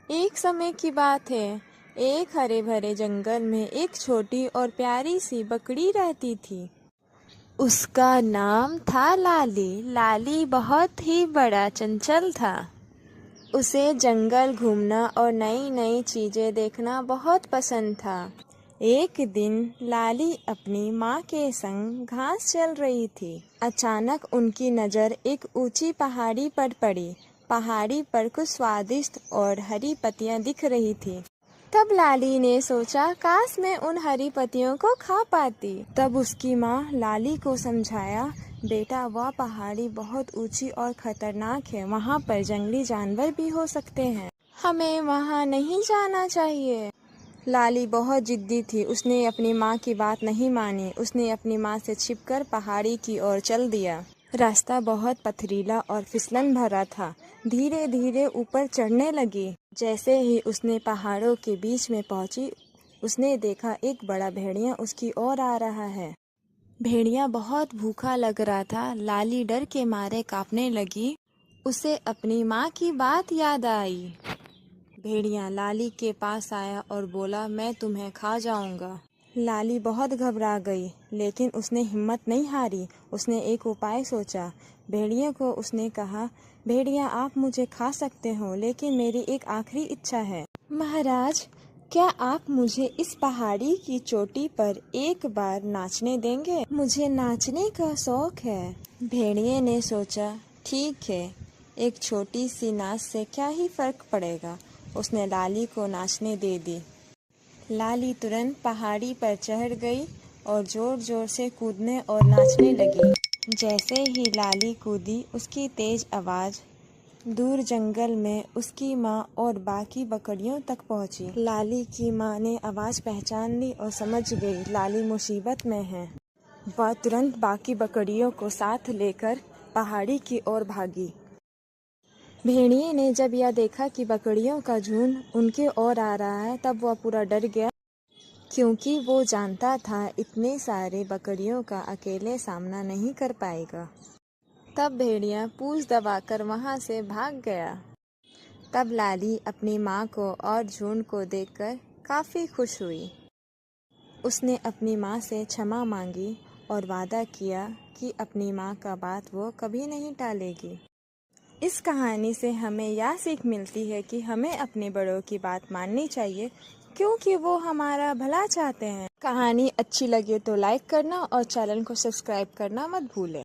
एक समय की बात है। एक हरे भरे जंगल में एक छोटी और प्यारी सी बकरी रहती थी। उसका नाम था लाली। लाली बहुत ही बड़ा चंचल था। उसे जंगल घूमना और नई नई चीजें देखना बहुत पसंद था। एक दिन लाली अपनी माँ के संग घास चल रही थी। अचानक उनकी नज़र एक ऊंची पहाड़ी पर पड़ी। पहाड़ी पर कुछ स्वादिष्ट और हरी पत्तियां दिख रही थी। तब लाली ने सोचा, काश मैं उन हरी पत्तियों को खा पाती। तब उसकी माँ लाली को समझाया, बेटा वह पहाड़ी बहुत ऊंची और खतरनाक है। वहाँ पर जंगली जानवर भी हो सकते हैं। हमें वहाँ नहीं जाना चाहिए। लाली बहुत जिद्दी थी। उसने अपनी माँ की बात नहीं मानी। उसने अपनी माँ से छिपकर पहाड़ी की ओर चल दिया। रास्ता बहुत पथरीला और फिसलन भरा था। धीरे धीरे ऊपर चढ़ने लगी। जैसे ही उसने पहाड़ों के बीच में पहुंची, उसने देखा एक बड़ा भेड़िया उसकी ओर आ रहा है। भेड़िया बहुत भूखा लग रहा था। लाली डर के मारे कांपने लगी। उसे अपनी माँ की बात याद आई। भेड़िया लाली के पास आया और बोला, मैं तुम्हें खा जाऊंगा। लाली बहुत घबरा गई, लेकिन उसने हिम्मत नहीं हारी। उसने एक उपाय सोचा। भेड़िया को उसने कहा, भेड़िया आप मुझे खा सकते हो, लेकिन मेरी एक आखिरी इच्छा है। महाराज, क्या आप मुझे इस पहाड़ी की चोटी पर एक बार नाचने देंगे? मुझे नाचने का शौक है। भेड़िए ने सोचा, ठीक है, एक छोटी सी नाच से क्या ही फर्क पड़ेगा। उसने लाली को नाचने दे दी। लाली तुरंत पहाड़ी पर चढ़ गई और जोर जोर से कूदने और नाचने लगी। जैसे ही लाली कूदी, उसकी तेज आवाज़ दूर जंगल में उसकी माँ और बाकी बकरियों तक पहुँची। लाली की माँ ने आवाज़ पहचान ली और समझ गई लाली मुसीबत में है। वह तुरंत बाकी बकरियों को साथ लेकर पहाड़ी की ओर भागी। भेड़िए ने जब यह देखा कि बकरियों का झुंड उनके ओर आ रहा है, तब वह पूरा डर गया, क्योंकि वो जानता था इतने सारे बकरियों का अकेले सामना नहीं कर पाएगा। तब भेड़िया पूंछ दबाकर वहाँ से भाग गया। तब लाली अपनी माँ को और झुंड को देखकर काफ़ी खुश हुई। उसने अपनी माँ से क्षमा मांगी और वादा किया कि अपनी माँ का बात वो कभी नहीं टालेगी। इस कहानी से हमें यह सीख मिलती है कि हमें अपने बड़ों की बात माननी चाहिए, क्योंकि वो हमारा भला चाहते हैं। कहानी अच्छी लगे तो लाइक करना और चैनल को सब्सक्राइब करना मत भूलें।